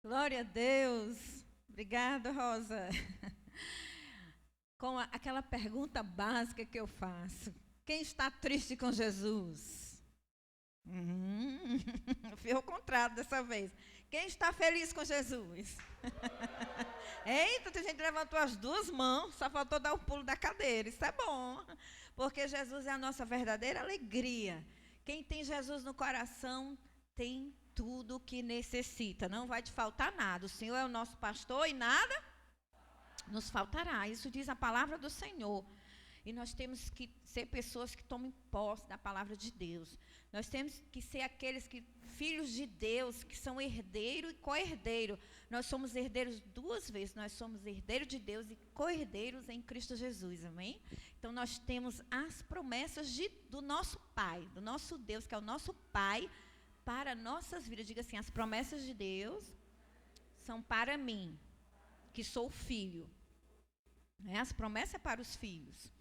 Glória a Deus. Obrigada, Rosa. Com aquela pergunta básica que eu faço. Quem está triste com Jesus? Fui ao contrário dessa vez. Quem está feliz com Jesus? Eita, tem gente que levantou as duas mãos, só faltou dar o pulo da cadeira. Isso é bom, porque Jesus é a nossa verdadeira alegria. Quem tem Jesus no coração tem tudo o que necessita. Não vai te faltar nada. O Senhor é o nosso pastor e nada nos faltará. Isso diz a palavra do Senhor. E nós temos que ser pessoas que tomem posse da palavra de Deus. Nós temos que ser aqueles que, filhos de Deus, que são herdeiro e co-herdeiro. Nós somos herdeiros duas vezes. Nós somos herdeiros de Deus e co-herdeiros em Cristo Jesus. Amém? Então nós temos as promessas do nosso Pai, do nosso Deus, que é o nosso Pai, para nossas vidas. Diga assim: as promessas de Deus são para mim, que sou filho. As promessas é para os filhos.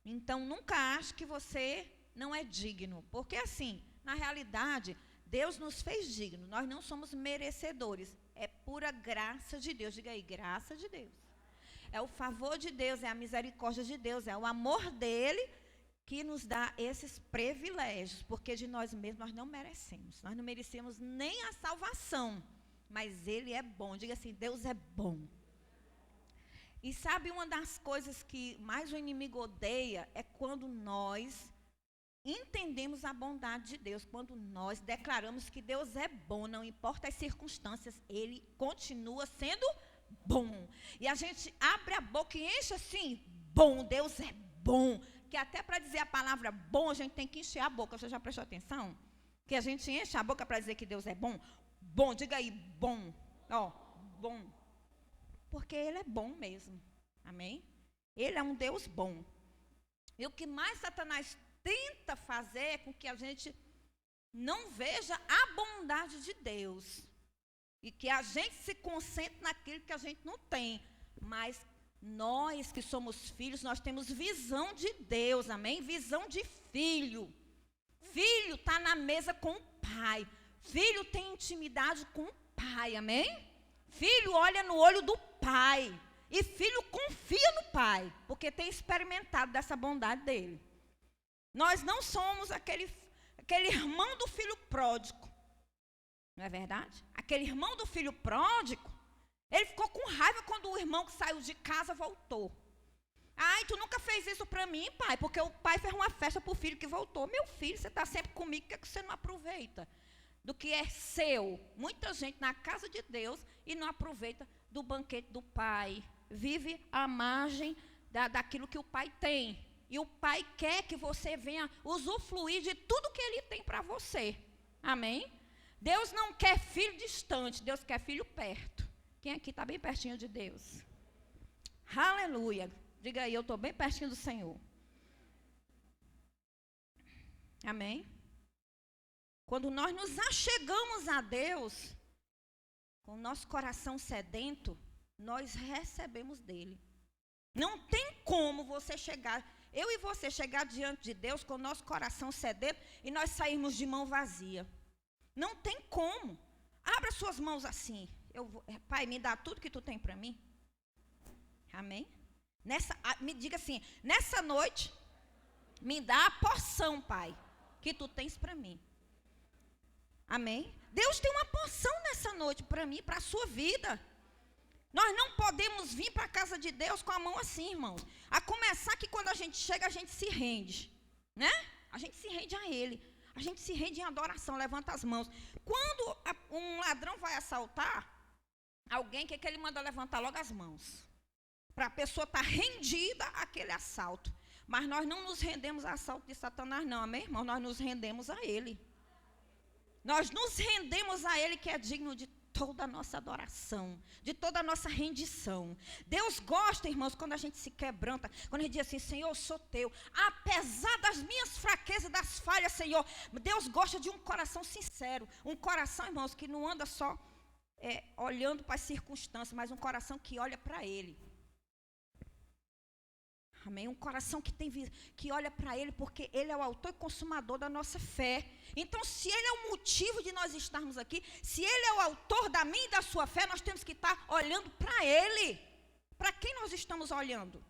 Então, nunca ache que você não é digno. Porque assim, na realidade, Deus nos fez dignos. Nós não somos merecedores. É pura graça de Deus. Diga aí, graça de Deus. É o favor de Deus, é a misericórdia de Deus, é o amor dele que nos dá esses privilégios. Porque de nós mesmos nós não merecemos. Nós não merecemos nem a salvação. Mas ele é bom. Diga assim, Deus é bom. E sabe, uma das coisas que mais o inimigo odeia é quando nós entendemos a bondade de Deus, quando nós declaramos que Deus é bom, não importa as circunstâncias, ele continua sendo bom. E a gente abre a boca e enche assim, bom, Deus é bom. Que até para dizer a palavra bom, a gente tem que encher a boca. Você já prestou atenção? Que a gente enche a boca para dizer que Deus é bom. Bom, diga aí, bom. Ó, bom. Porque ele é bom mesmo. Amém? Ele é um Deus bom. E o que mais Satanás tenta fazer é com que a gente não veja a bondade de Deus. E que a gente se concentre naquilo que a gente não tem. Mas nós que somos filhos, nós temos visão de Deus. Amém? Visão de filho. Filho está na mesa com o pai. Filho tem intimidade com o pai. Amém? Filho olha no olho do pai. E filho confia no pai, porque tem experimentado dessa bondade dele. Nós não somos aquele irmão do filho pródigo. Não é verdade? Aquele irmão do filho pródigo, ele ficou com raiva quando o irmão que saiu de casa voltou. Ai, tu nunca fez isso para mim, pai, porque o pai fez uma festa para o filho que voltou. Meu filho, você está sempre comigo, por que você não aproveita do que é seu? Muita gente na casa de Deus e não aproveita do banquete do pai. Vive à margem daquilo que o pai tem. E o pai quer que você venha usufruir de tudo que ele tem para você. Amém? Deus não quer filho distante, Deus quer filho perto. Quem aqui está bem pertinho de Deus? Aleluia. Diga aí, eu estou bem pertinho do Senhor. Amém? Quando nós nos achegamos a Deus, com o nosso coração sedento, nós recebemos dele. Não tem como você chegar, eu e você chegar diante de Deus com o nosso coração sedento e nós sairmos de mão vazia. Não tem como. Abra suas mãos assim. Pai, me dá tudo que tu tem para mim. Amém? Me diga assim, nessa noite, me dá a porção, Pai, que tu tens para mim. Amém? Deus tem uma porção nessa noite para mim, para a sua vida. Nós não podemos vir para a casa de Deus com a mão assim, irmãos. A começar que quando a gente chega, a gente se rende. Né? A gente se rende a Ele. A gente se rende em adoração, levanta as mãos. Quando um ladrão vai assaltar alguém, o que ele manda? Levantar logo as mãos. Para a pessoa estar rendida àquele assalto. Mas nós não nos rendemos ao assalto de Satanás, não, amém, irmão? Nós nos rendemos a Ele. Nós nos rendemos a Ele, que é digno de toda a nossa adoração, de toda a nossa rendição. Deus gosta, irmãos, quando a gente se quebranta, quando a gente diz assim, Senhor, eu sou teu. Apesar das minhas fraquezas, das falhas, Senhor, Deus gosta de um coração sincero. Um coração, irmãos, que não anda só olhando para as circunstâncias, mas um coração que olha para Ele. Amém? Um coração que olha para Ele, porque Ele é o autor e consumador da nossa fé. Então, se Ele é o motivo de nós estarmos aqui, se Ele é o autor da minha e da sua fé, nós temos que estar olhando para Ele. Para quem nós estamos olhando?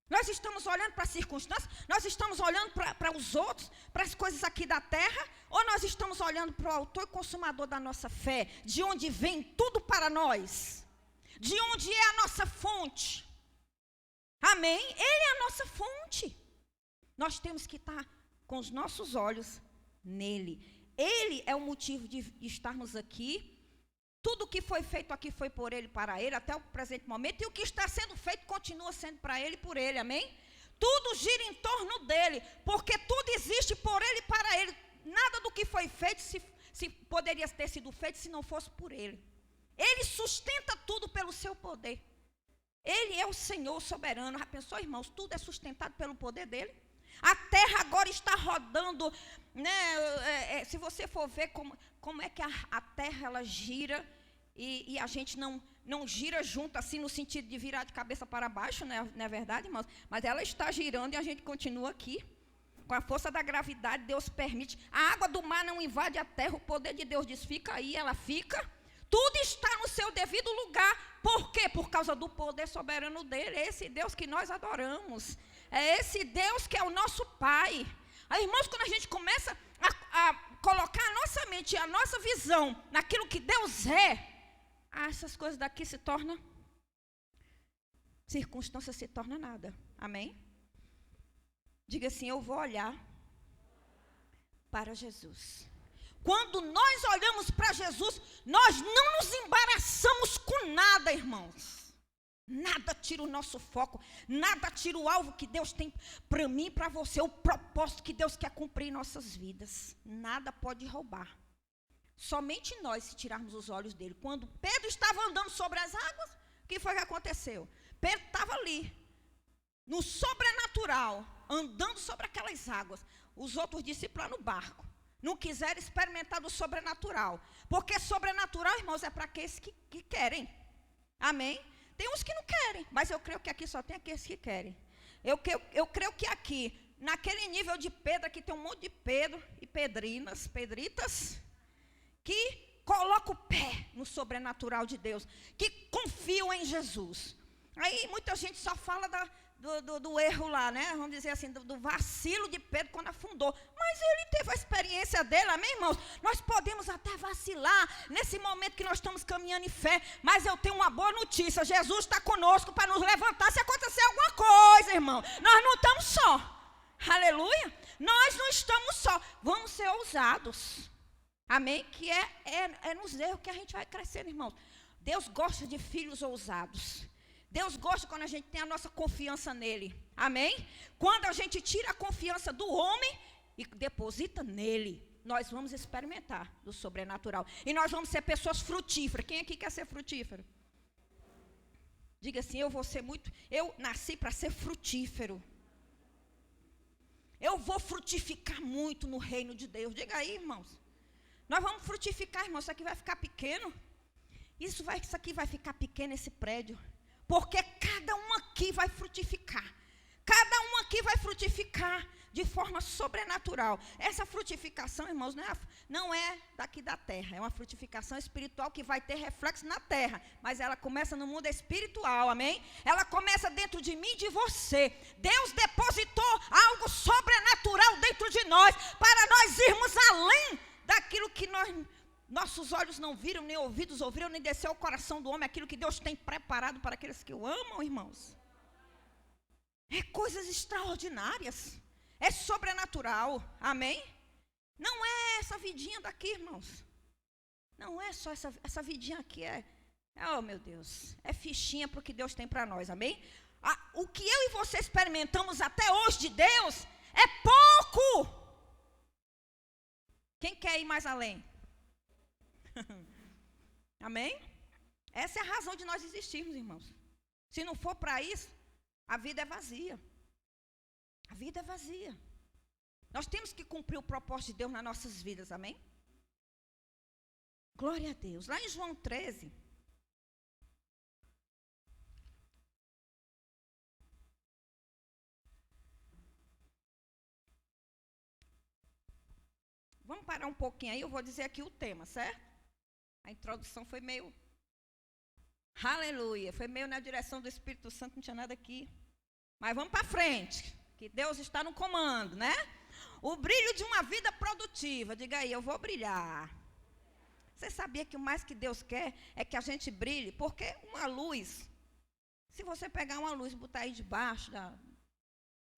Nós estamos olhando para as circunstâncias? Nós estamos olhando para os outros? Para as coisas aqui da terra? Ou nós estamos olhando para o autor e consumador da nossa fé? De onde vem tudo para nós? De onde é a nossa fonte? Amém? Ele é a nossa fonte. Nós temos que estar com os nossos olhos nele. Ele é o motivo de estarmos aqui. Tudo que foi feito aqui foi por ele, para ele, até o presente momento. E o que está sendo feito continua sendo para ele e por ele. Amém? Tudo gira em torno dele. Porque tudo existe por ele e para ele. Nada do que foi feito se poderia ter sido feito se não fosse por ele. Ele sustenta tudo pelo seu poder. Ele é o Senhor soberano. Já pensou, irmãos? Tudo é sustentado pelo poder dele. A terra agora está rodando, né? Se você for ver como é que a terra ela gira e a gente não gira junto assim no sentido de virar de cabeça para baixo, né? Não é verdade, irmãos? Mas ela está girando e a gente continua aqui. Com a força da gravidade, Deus permite. A água do mar não invade a terra, o poder de Deus diz, fica aí, ela fica. Tudo está no seu devido lugar. Por quê? Por causa do poder soberano dele. É esse Deus que nós adoramos. É esse Deus que é o nosso Pai. Aí, irmãos, quando a gente começa a colocar a nossa mente e a nossa visão naquilo que Deus essas coisas daqui se tornam, circunstância se torna nada. Amém? Diga assim, eu vou olhar para Jesus. Quando nós olhamos para Jesus, nós não nos embaraçamos com nada, irmãos. Nada tira o nosso foco, nada tira o alvo que Deus tem para mim e para você, o propósito que Deus quer cumprir em nossas vidas. Nada pode roubar. Somente nós, se tirarmos os olhos dele. Quando Pedro estava andando sobre as águas, o que foi que aconteceu? Pedro estava ali, no sobrenatural, andando sobre aquelas águas. Os outros discípulos lá no barco não quiseram experimentar do sobrenatural. Porque sobrenatural, irmãos, é para aqueles que querem. Amém? Tem uns que não querem, mas eu creio que aqui só tem aqueles que querem. Eu creio que aqui, naquele nível de Pedro, aqui tem um monte de Pedro e pedritas, que colocam o pé no sobrenatural de Deus, que confiam em Jesus. Aí muita gente só fala do erro lá, né? Vamos dizer assim, do vacilo de Pedro quando afundou. Mas ele teve a experiência dele, amém, irmãos? Nós podemos até vacilar nesse momento que nós estamos caminhando em fé, mas eu tenho uma boa notícia, Jesus está conosco para nos levantar se acontecer alguma coisa, irmão. Nós não estamos só, aleluia? Nós não estamos só, vamos ser ousados, amém? Que é nos erros que a gente vai crescendo, irmãos. Deus gosta de filhos ousados. Deus gosta quando a gente tem a nossa confiança nele. Amém? Quando a gente tira a confiança do homem e deposita nele, nós vamos experimentar do sobrenatural. E nós vamos ser pessoas frutíferas. Quem aqui quer ser frutífero? Diga assim, eu nasci para ser frutífero. Eu vou frutificar muito no reino de Deus. Diga aí, irmãos. Nós vamos frutificar, irmãos. Isso aqui vai ficar pequeno. Isso aqui vai ficar pequeno, esse prédio. Porque cada um aqui vai frutificar. Cada um aqui vai frutificar de forma sobrenatural. Essa frutificação, irmãos, não é daqui da terra. É uma frutificação espiritual que vai ter reflexo na terra. Mas ela começa no mundo espiritual, amém? Ela começa dentro de mim e de você. Deus depositou algo sobrenatural dentro de nós, para nós irmos além daquilo que nossos olhos não viram, nem ouvidos ouviram, nem desceu ao coração do homem aquilo que Deus tem preparado para aqueles que o amam, irmãos. É coisas extraordinárias. É sobrenatural. Amém? Não é essa vidinha daqui, irmãos. Não é só essa vidinha aqui. Oh, meu Deus. É fichinha para o que Deus tem para nós. Amém? O que eu e você experimentamos até hoje de Deus é pouco. Quem quer ir mais além? Amém? Essa é a razão de nós existirmos, irmãos. Se não for para isso, a vida é vazia. A vida é vazia. Nós temos que cumprir o propósito de Deus nas nossas vidas, amém? Glória a Deus. Lá em João 13, Vamos parar um pouquinho aí, eu vou dizer aqui o tema, certo? A introdução foi meio... Aleluia, foi meio na direção do Espírito Santo, não tinha nada aqui. Mas vamos para frente, que Deus está no comando, né? O brilho de uma vida produtiva. Diga aí, eu vou brilhar. Você sabia que o mais que Deus quer é que a gente brilhe? Porque uma luz, se você pegar uma luz e botar aí debaixo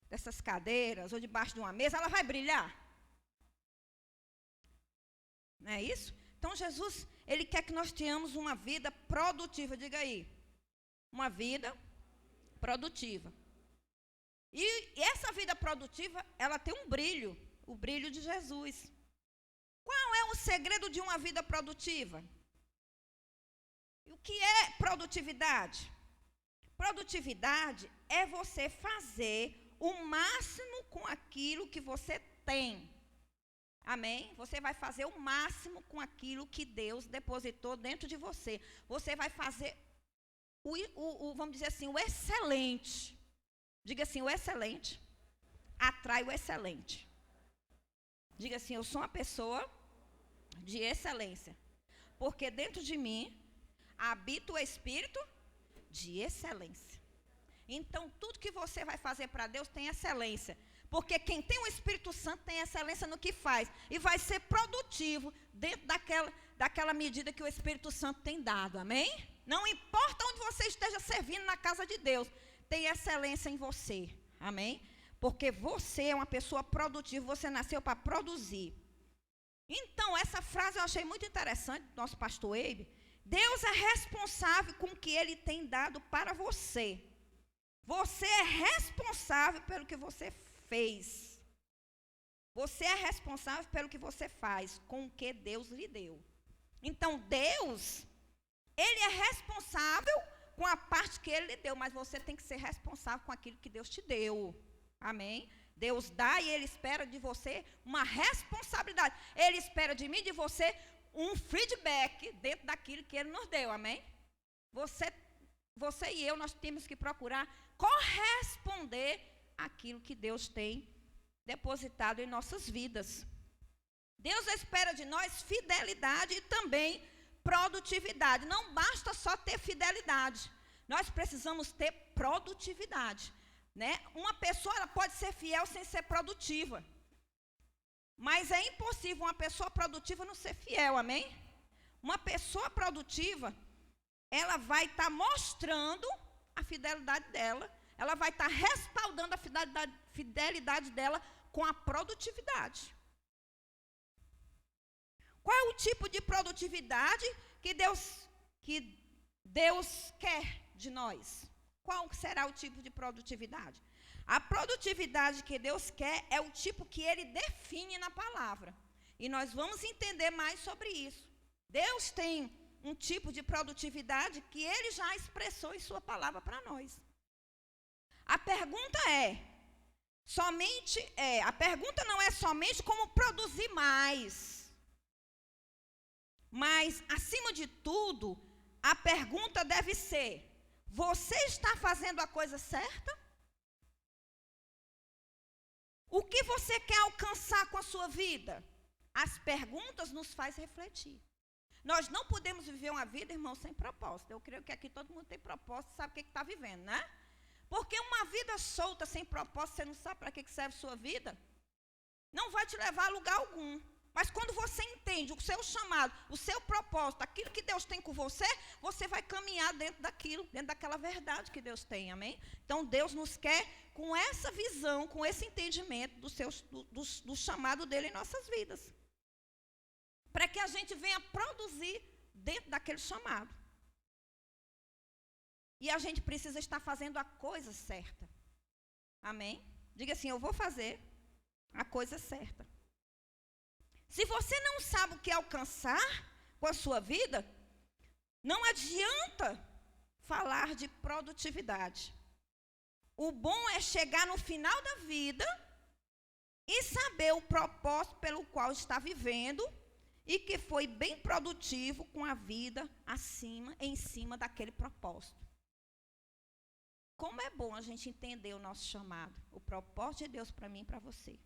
dessas cadeiras ou debaixo de uma mesa, ela vai brilhar. Não é isso? Então Jesus, Ele quer que nós tenhamos uma vida produtiva. Diga aí, uma vida produtiva. E essa vida produtiva, ela tem um brilho, o brilho de Jesus. Qual é o segredo de uma vida produtiva? O que é produtividade? Produtividade é você fazer o máximo com aquilo que você tem. Amém? Você vai fazer o máximo com aquilo que Deus depositou dentro de você. Você vai fazer vamos dizer assim, o excelente. Diga assim, o excelente atrai o excelente. Diga assim, eu sou uma pessoa de excelência. Porque dentro de mim habita o espírito de excelência. Então, tudo que você vai fazer para Deus tem excelência. Porque quem tem o Espírito Santo tem excelência no que faz. E vai ser produtivo dentro daquela medida que o Espírito Santo tem dado. Amém? Não importa onde você esteja servindo na casa de Deus, tem excelência em você. Amém? Porque você é uma pessoa produtiva, você nasceu para produzir. Então, essa frase eu achei muito interessante do nosso pastor Eibe. Deus é responsável com o que Ele tem dado para você. Você é responsável pelo que você fez. Você é responsável pelo que você faz com o que Deus lhe deu. Então, Deus, Ele é responsável com a parte que Ele lhe deu, mas você tem que ser responsável com aquilo que Deus te deu. Amém? Deus dá e Ele espera de você uma responsabilidade. Ele espera de mim e de você um feedback dentro daquilo que Ele nos deu. Amém? Você e eu, nós temos que procurar corresponder àquilo que Deus tem depositado em nossas vidas. Deus espera de nós fidelidade e também produtividade. Não basta só ter fidelidade. Nós precisamos ter produtividade. Né? Uma pessoa ela pode ser fiel sem ser produtiva. Mas é impossível uma pessoa produtiva não ser fiel, amém? Uma pessoa produtiva, ela vai estar mostrando a fidelidade dela, ela vai estar respaldando a fidelidade dela com a produtividade. Qual é o tipo de produtividade que Deus quer de nós? Qual será o tipo de produtividade? A produtividade que Deus quer é o tipo que Ele define na palavra. E nós vamos entender mais sobre isso. Deus tem um tipo de produtividade que Ele já expressou em sua palavra para nós. A pergunta não é somente como produzir mais. Mas, acima de tudo, a pergunta deve ser: você está fazendo a coisa certa? O que você quer alcançar com a sua vida? As perguntas nos fazem refletir. Nós não podemos viver uma vida, irmão, sem propósito. Eu creio que aqui todo mundo tem propósito e sabe o que está vivendo, né? Porque uma vida solta, sem propósito, você não sabe para que serve a sua vida, não vai te levar a lugar algum. Mas quando você entende o seu chamado, o seu propósito, aquilo que Deus tem com você, você vai caminhar dentro daquela verdade que Deus tem, amém? Então Deus nos quer com essa visão, com esse entendimento do chamado dele em nossas vidas. Para que a gente venha produzir dentro daquele chamado. E a gente precisa estar fazendo a coisa certa. Amém? Diga assim, eu vou fazer a coisa certa. Se você não sabe o que alcançar com a sua vida, não adianta falar de produtividade. O bom é chegar no final da vida e saber o propósito pelo qual está vivendo e que foi bem produtivo com a vida em cima daquele propósito. Como é bom a gente entender o nosso chamado, o propósito de Deus para mim e para você.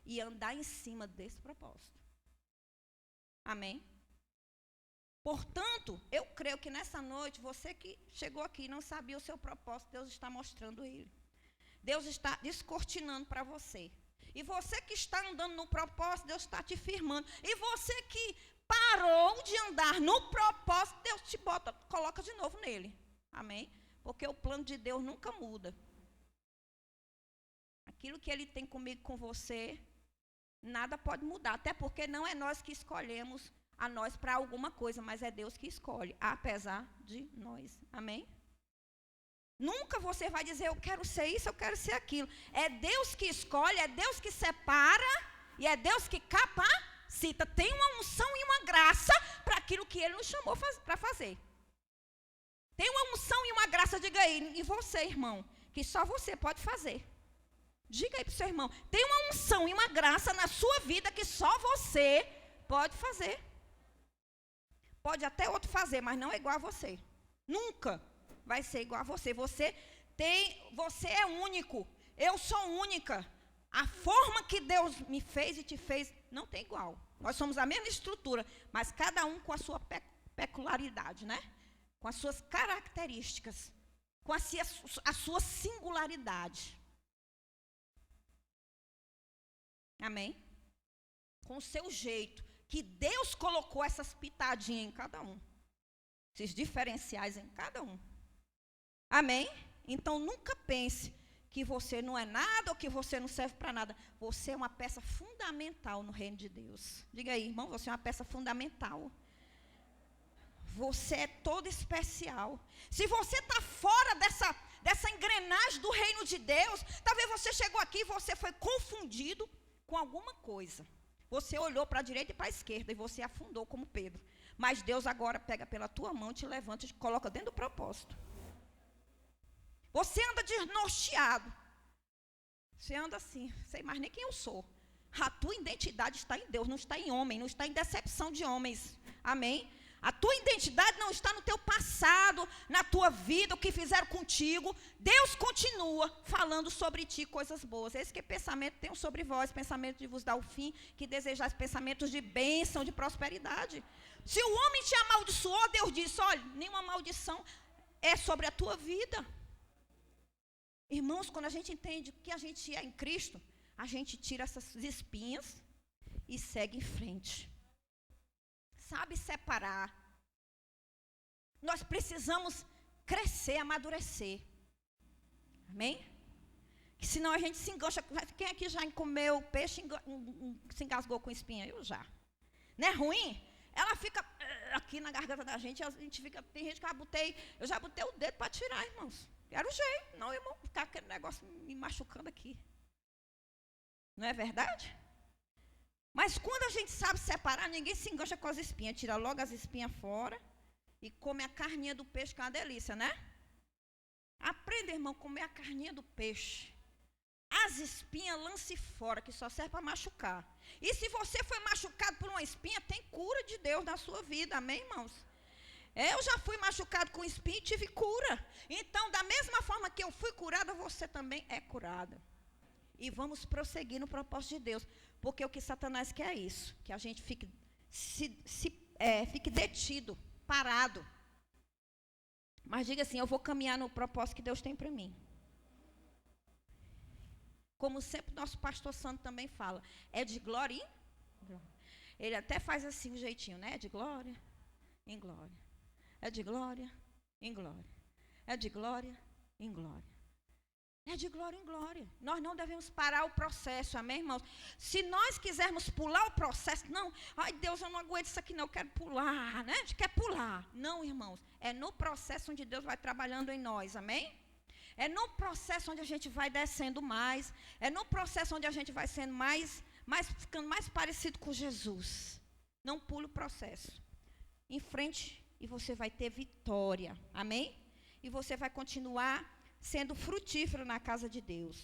E andar em cima desse propósito. Amém? Portanto, eu creio que nessa noite, você que chegou aqui e não sabia o seu propósito, Deus está mostrando ele. Deus está descortinando para você. E você que está andando no propósito, Deus está te firmando. E você que parou de andar no propósito, Deus te coloca de novo nele. Amém? Porque o plano de Deus nunca muda. Aquilo que ele tem comigo, com você, nada pode mudar. Até porque não é nós que escolhemos a nós para alguma coisa, mas é Deus que escolhe, apesar de nós. Amém? Nunca você vai dizer, eu quero ser isso, eu quero ser aquilo. É Deus que escolhe, é Deus que separa e é Deus que capacita. Tem uma unção e uma graça para aquilo que Ele nos chamou para fazer. Tem uma unção e uma graça, diga aí, e você, irmão, que só você pode fazer. Diga aí para o seu irmão, tem uma unção e uma graça na sua vida que só você pode fazer. Pode até outro fazer, mas não é igual a você. Nunca vai ser igual a você. Você é único. Eu sou única. A forma que Deus me fez e te fez não tem igual. Nós somos a mesma estrutura, mas cada um com a sua peculiaridade, né? Com as suas características, com a sua singularidade. Amém? Com o seu jeito, que Deus colocou essas pitadinhas em cada um. Esses diferenciais em cada um. Amém? Então nunca pense que você não é nada ou que você não serve para nada. Você é uma peça fundamental no reino de Deus. Diga aí, irmão, você é uma peça fundamental. Você é todo especial. Se você está fora dessa engrenagem do reino de Deus, talvez você chegou aqui e você foi confundido com alguma coisa. Você olhou para a direita e para a esquerda e você afundou como Pedro. Mas Deus agora pega pela tua mão, te levanta e te coloca dentro do propósito. Você anda desnorteado. Você anda assim, sei mais nem quem eu sou. A tua identidade está em Deus, não está em homem, não está em decepção de homens. Amém? A tua identidade não está no teu passado, na tua vida, o que fizeram contigo. Deus continua falando sobre ti coisas boas. Esse que pensamento tem sobre vós, pensamento de vos dar o fim, que desejais pensamentos de bênção, de prosperidade. Se o homem te amaldiçoou, Deus disse, olha, nenhuma maldição é sobre a tua vida. Irmãos, quando a gente entende que a gente é em Cristo, a gente tira essas espinhas e segue em frente. Sabe separar. Nós precisamos crescer, amadurecer. Amém? Que senão a gente se engancha. Quem aqui já comeu peixe se engasgou com espinha? Eu já. Não é ruim? Ela fica aqui na garganta da gente. A gente fica, tem gente que eu já botei o dedo para tirar, irmãos. Era o jeito. Não, irmão, ficar aquele negócio me machucando aqui. Não é verdade? Mas quando a gente sabe separar, ninguém se engancha com as espinhas. Tira logo as espinhas fora e come a carninha do peixe, que é uma delícia, né? Aprenda, irmão, a comer a carninha do peixe. As espinhas lance fora, que só serve para machucar. E se você foi machucado por uma espinha, tem cura de Deus na sua vida, amém, irmãos? Eu já fui machucado com espinha e tive cura. Então, da mesma forma que eu fui curada, você também é curada. E vamos prosseguir no propósito de Deus. Porque o que Satanás quer é isso. Que a gente fique, fique detido, parado. Mas diga assim, eu vou caminhar no propósito que Deus tem para mim. Como sempre nosso pastor Santo também fala. É de glória em glória. Ele até faz assim um jeitinho, né? É de glória em glória. É de glória em glória. É de glória em glória. É de glória em glória. Nós não devemos parar o processo, amém, irmãos? Se nós quisermos pular o processo, não, ai Deus, eu não aguento isso aqui não, eu quero pular, né? A gente quer pular. Não, irmãos, é no processo onde Deus vai trabalhando em nós, amém? É no processo onde a gente vai descendo mais, é no processo onde a gente vai sendo ficando mais parecido com Jesus. Não pule o processo. Em frente e você vai ter vitória, amém? E você vai continuar sendo frutífero na casa de Deus.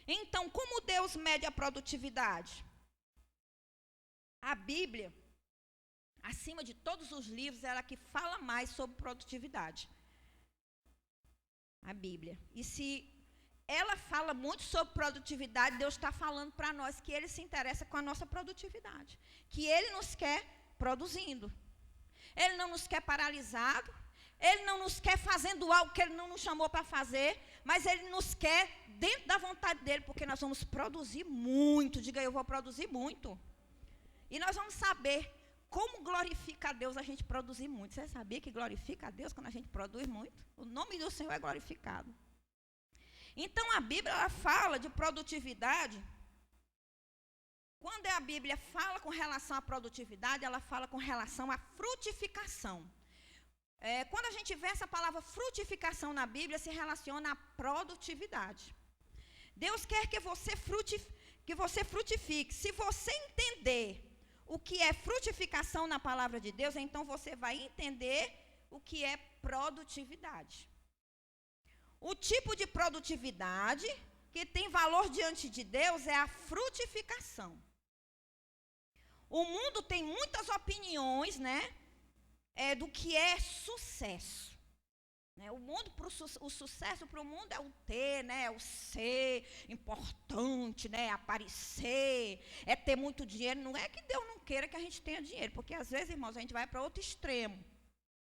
Então, como Deus mede a produtividade? A Bíblia, acima de todos os livros, é ela que fala mais sobre produtividade. A Bíblia. E se ela fala muito sobre produtividade. Deus está falando para nós que Ele se interessa com a nossa produtividade, que Ele nos quer produzindo. Ele não nos quer paralisado, Ele não nos quer fazendo algo que Ele não nos chamou para fazer, mas Ele nos quer dentro da vontade dEle, porque nós vamos produzir muito. Diga aí, eu vou produzir muito. E nós vamos saber como glorifica a Deus a gente produzir muito. Você sabia que glorifica a Deus quando a gente produz muito? O nome do Senhor é glorificado. Então a Bíblia ela fala de produtividade. Quando a Bíblia fala com relação à produtividade, ela fala com relação à frutificação. Quando a gente vê essa palavra frutificação na Bíblia, se relaciona à produtividade. Deus quer que você frutifique. Se você entender o que é frutificação na palavra de Deus, então você vai entender o que é produtividade. O tipo de produtividade que tem valor diante de Deus é a frutificação. O mundo tem muitas opiniões, né, do que é sucesso. O mundo, o sucesso para o mundo é o ter, né, é o ser importante, né, aparecer, é ter muito dinheiro. Não é que Deus não queira que a gente tenha dinheiro, porque às vezes, irmãos, a gente vai para outro extremo.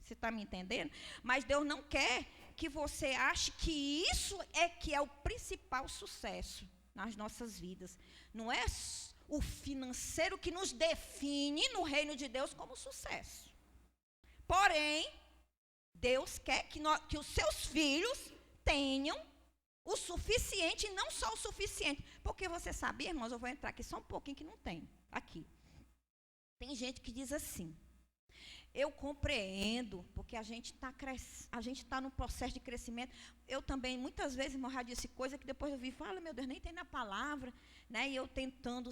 Você está me entendendo? Mas Deus não quer que você ache que isso é que é o principal sucesso nas nossas vidas. Não é o financeiro que nos define no reino de Deus como sucesso. Porém, Deus quer que os seus filhos tenham o suficiente e não só o suficiente. Porque você sabia, irmãos, eu vou entrar aqui só um pouquinho que não tem. Aqui. Tem gente que diz assim: eu compreendo, porque a gente está no processo de crescimento. Eu também, muitas vezes, irmão, já disse coisa que depois eu vi e falo, meu Deus, nem tem na palavra. Né? E eu tentando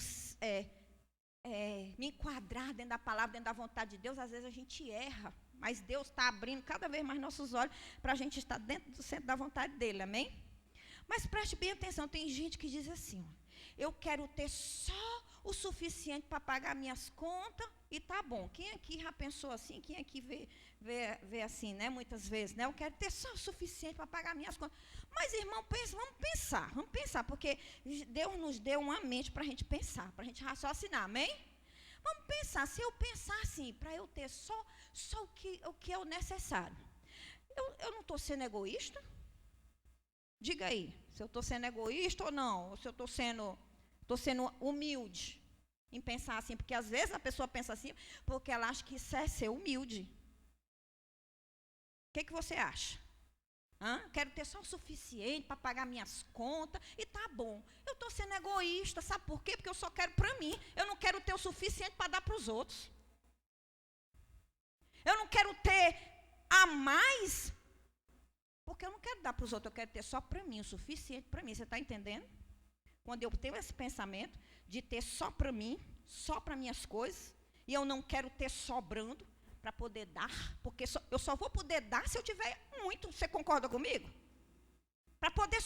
me enquadrar dentro da palavra, dentro da vontade de Deus, às vezes a gente erra. Mas Deus está abrindo cada vez mais nossos olhos para a gente estar dentro do centro da vontade dEle, amém? Mas preste bem atenção, tem gente que diz assim, ó, eu quero ter só o suficiente para pagar minhas contas e tá bom. Quem aqui já pensou assim? Quem aqui vê assim, né? Muitas vezes, né? Eu quero ter só o suficiente para pagar minhas contas. Mas, irmão, vamos pensar, porque Deus nos deu uma mente para a gente pensar, para a gente raciocinar, amém? Vamos pensar, se eu pensar assim, para eu ter só o que é o necessário, eu não estou sendo egoísta? Diga aí, se eu estou sendo egoísta ou não, ou se eu estou sendo humilde em pensar assim, porque às vezes a pessoa pensa assim, porque ela acha que isso é ser humilde. O que você acha? Quero ter só o suficiente para pagar minhas contas e tá bom. Eu estou sendo egoísta, sabe por quê? Porque eu só quero para mim. Eu não quero ter o suficiente para dar para os outros. Eu não quero ter a mais, porque eu não quero dar para os outros. Eu quero ter só para mim, o suficiente para mim. Você está entendendo? Quando eu tenho esse pensamento de ter só para mim, só para minhas coisas, e eu não quero ter sobrando para poder dar, porque eu só vou poder dar se eu tiver muito. Você concorda comigo? Para poder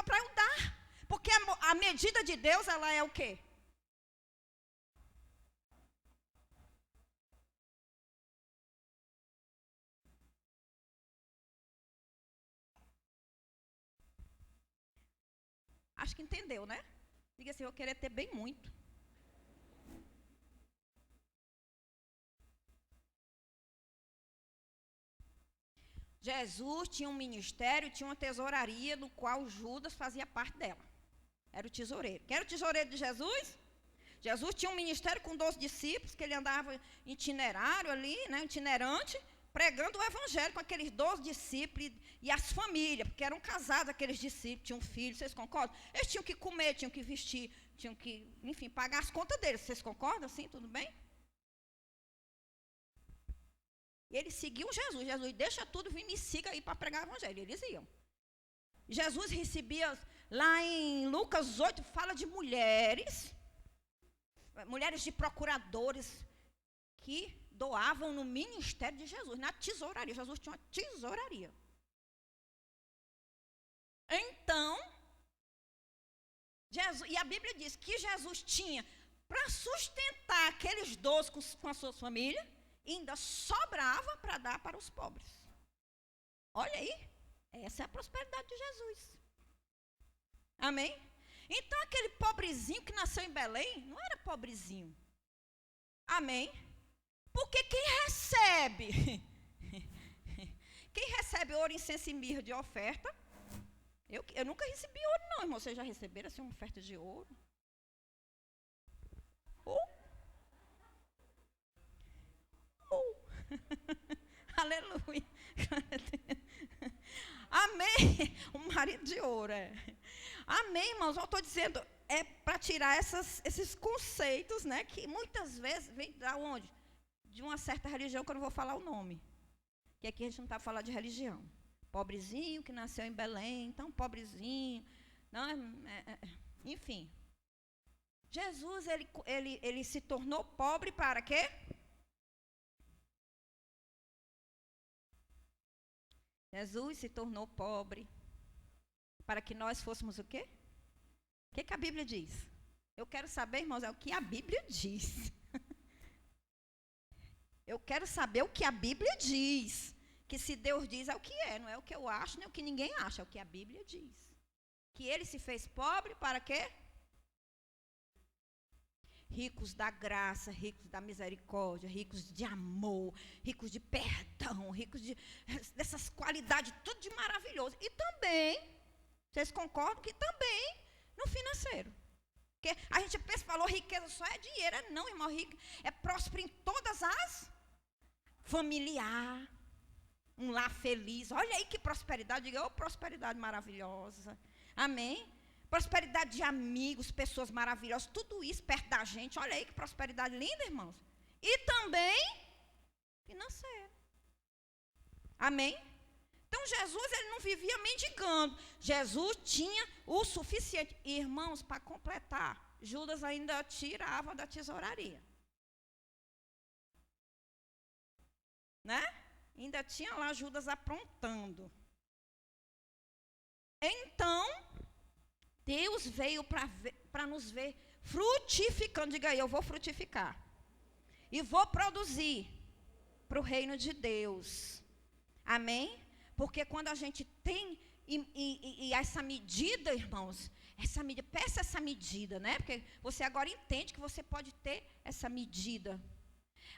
para eu dar, porque a medida de Deus, ela é o quê? Acho que entendeu, né? Diga assim, eu queria ter bem muito. Jesus tinha um ministério, tinha uma tesouraria, no qual Judas fazia parte dela. Era o tesoureiro. Quem era o tesoureiro de Jesus? Jesus tinha um ministério com 12 discípulos, que ele andava itinerário ali, né, itinerante, pregando o evangelho com aqueles 12 discípulos e as famílias, porque eram casados aqueles discípulos, tinham filhos, vocês concordam? Eles tinham que comer, tinham que vestir, tinham que, enfim, pagar as contas deles, vocês concordam assim, tudo bem? E eles seguiam Jesus, deixa tudo, vem me siga aí para pregar o evangelho, eles iam. Jesus recebia, lá em Lucas 8, fala de mulheres de procuradores, que doavam no ministério de Jesus, na tesouraria. Jesus tinha uma tesouraria. Então, e a Bíblia diz que Jesus tinha para sustentar aqueles 12 com a sua família, e ainda sobrava para dar para os pobres. Olha aí, essa é a prosperidade de Jesus. Amém? Então aquele pobrezinho que nasceu em Belém, não era pobrezinho. Amém? Porque quem recebe ouro, incenso e mirra de oferta, eu nunca recebi ouro não, irmão. Vocês já receberam assim uma oferta de ouro? Aleluia. Amém. O marido de ouro, Amém, irmãos. Eu estou dizendo, é para tirar esses conceitos, né? Que muitas vezes vem da onde? De uma certa religião que eu não vou falar o nome. Que aqui a gente não está falando de religião. Pobrezinho que nasceu em Belém, então pobrezinho. Não, enfim. Jesus, ele se tornou pobre para quê? Jesus se tornou pobre para que nós fôssemos o quê? O que a Bíblia diz? Eu quero saber, irmãos, é o que a Bíblia diz. Eu quero saber o que a Bíblia diz. Que se Deus diz é o que é, não é o que eu acho, nem o que ninguém acha, é o que a Bíblia diz. Que ele se fez pobre para quê? Ricos da graça, ricos da misericórdia, ricos de amor, ricos de perdão, ricos dessas qualidades, tudo de maravilhoso. E também, vocês concordam que também no financeiro. Porque a gente pensa, falou riqueza só é dinheiro. Não, irmão, rico é próspero em todas as familiar, um lar feliz. Olha aí que prosperidade, diga, prosperidade maravilhosa. Amém? Prosperidade de amigos, pessoas maravilhosas, tudo isso perto da gente. Olha aí que prosperidade linda, irmãos. E também financeira. Amém? Então Jesus, ele não vivia mendigando. Jesus tinha o suficiente. Irmãos, para completar, Judas ainda tirava da tesouraria. Né? Ainda tinha lá Judas aprontando. Então, Deus veio para nos ver frutificando. Diga aí, eu vou frutificar. E vou produzir para o reino de Deus. Amém? Porque quando a gente tem e essa medida, irmãos, peça essa medida, né? Porque você agora entende que você pode ter essa medida.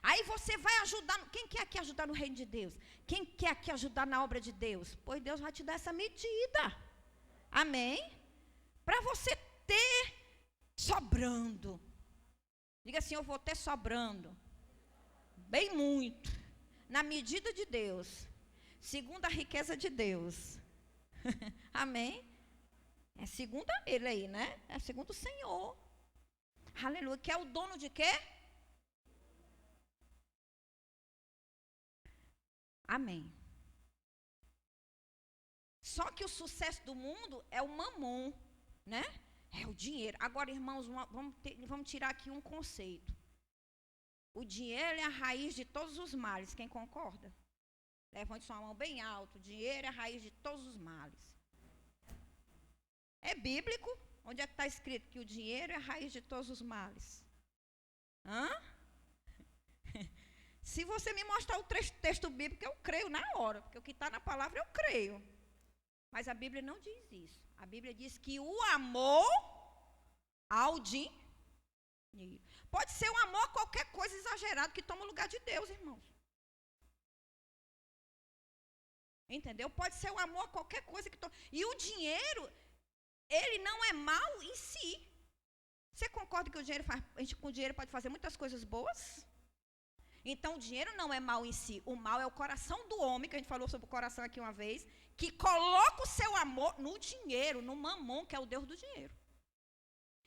Aí você vai ajudar. Quem quer aqui ajudar no reino de Deus? Quem quer aqui ajudar na obra de Deus? Pois Deus vai te dar essa medida. Amém? Para você ter sobrando. Diga assim, eu vou ter sobrando. Bem muito. Na medida de Deus. Segundo a riqueza de Deus. Amém? É segundo ele aí, né? É segundo o Senhor. Aleluia. Que é o dono de quê? Amém. Só que o sucesso do mundo é o mamon, né? É o dinheiro. Agora, irmãos, vamos tirar aqui um conceito. O dinheiro é a raiz de todos os males. Quem concorda? Levante sua mão bem alto. O dinheiro é a raiz de todos os males. É bíblico? Onde é que está escrito que o dinheiro é a raiz de todos os males? Hã? Se você me mostrar o texto bíblico, eu creio na hora. Porque o que está na palavra, eu creio. Mas a Bíblia não diz isso. A Bíblia diz que o amor ao dinheiro. Pode ser um amor a qualquer coisa exagerado que toma o lugar de Deus, irmãos. Entendeu? Pode ser um amor a qualquer coisa que toma. E o dinheiro, ele não é mal em si. Você concorda que a gente com o dinheiro pode fazer muitas coisas boas? Então, o dinheiro não é mal em si. O mal é o coração do homem, que a gente falou sobre o coração aqui uma vez, que coloca o seu amor no dinheiro, no mamon, que é o Deus do dinheiro.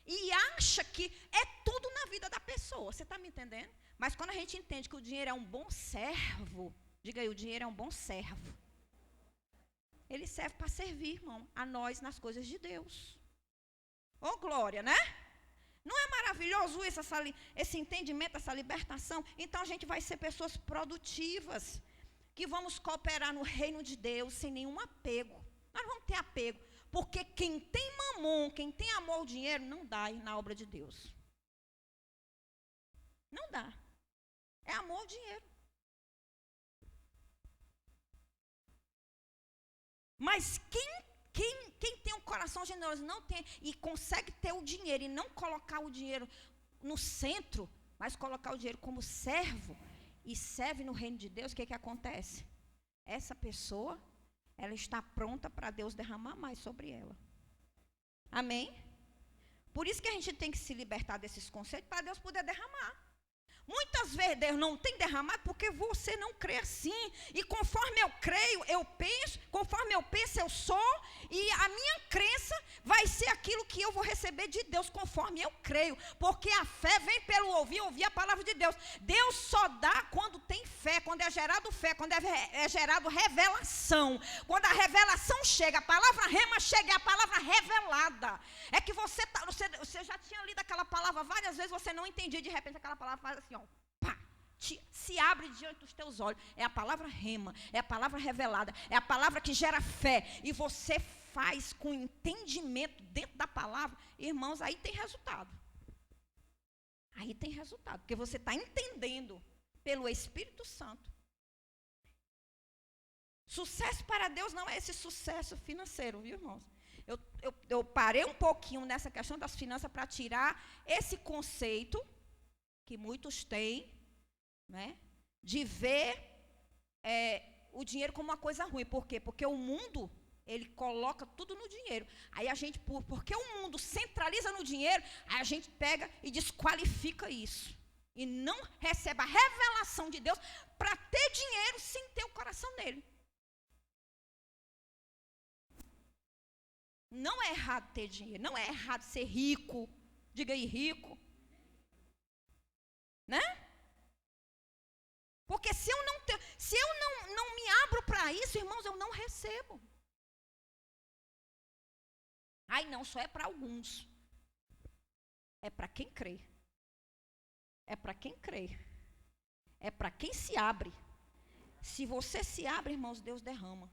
E acha que é tudo na vida da pessoa. Você está me entendendo? Mas quando a gente entende que o dinheiro é um bom servo, diga aí, o dinheiro é um bom servo. Ele serve para servir, irmão, a nós nas coisas de Deus. Ô, glória, né? Não é maravilhoso isso, esse entendimento, essa libertação? Então a gente vai ser pessoas produtivas, que vamos cooperar no reino de Deus sem nenhum apego. Nós vamos ter apego, porque quem tem mamon, quem tem amor ao dinheiro, não dá na obra de Deus. Não dá. É amor ao dinheiro. Mas quem Quem tem um coração generoso não tem, e consegue ter o dinheiro e não colocar o dinheiro no centro, mas colocar o dinheiro como servo e serve no reino de Deus, o que acontece? Essa pessoa, ela está pronta para Deus derramar mais sobre ela. Amém? Por isso que a gente tem que se libertar desses conceitos para Deus poder derramar. Muitas vezes Deus não tem derramado porque você não crê assim. E conforme eu creio, eu penso. Conforme eu penso, eu sou. E a minha crença vai ser aquilo que eu vou receber de Deus conforme eu creio. Porque a fé vem pelo ouvir a palavra de Deus. Deus só dá quando tem fé, quando é gerado fé, quando é gerado revelação. Quando a revelação chega, a palavra rema chega, é a palavra revelada. É que você já tinha lido aquela palavra várias vezes, você não entendia, de repente aquela palavra faz assim, ó, pá, se abre diante dos teus olhos. É a palavra rema, é a palavra revelada, é a palavra que gera fé. E você faz com entendimento dentro da palavra, irmãos, aí tem resultado. Aí tem resultado, porque você está entendendo pelo Espírito Santo. Sucesso para Deus não é esse sucesso financeiro, viu, irmãos? Eu parei um pouquinho nessa questão das finanças para tirar esse conceito que muitos têm, né, de ver o dinheiro como uma coisa ruim. Por quê? Porque o mundo, ele coloca tudo no dinheiro. Aí a gente, porque o mundo centraliza no dinheiro, aí a gente pega e desqualifica isso. E não recebe a revelação de Deus para ter dinheiro sem ter o coração dele. Não é errado ter dinheiro, não é errado ser rico. Diga aí, rico. Né? Porque se eu não me abro para isso, irmãos, eu não recebo. Ai, não, só é para alguns. É para quem crê. É para quem crê. É para quem se abre. Se você se abre, irmãos, Deus derrama.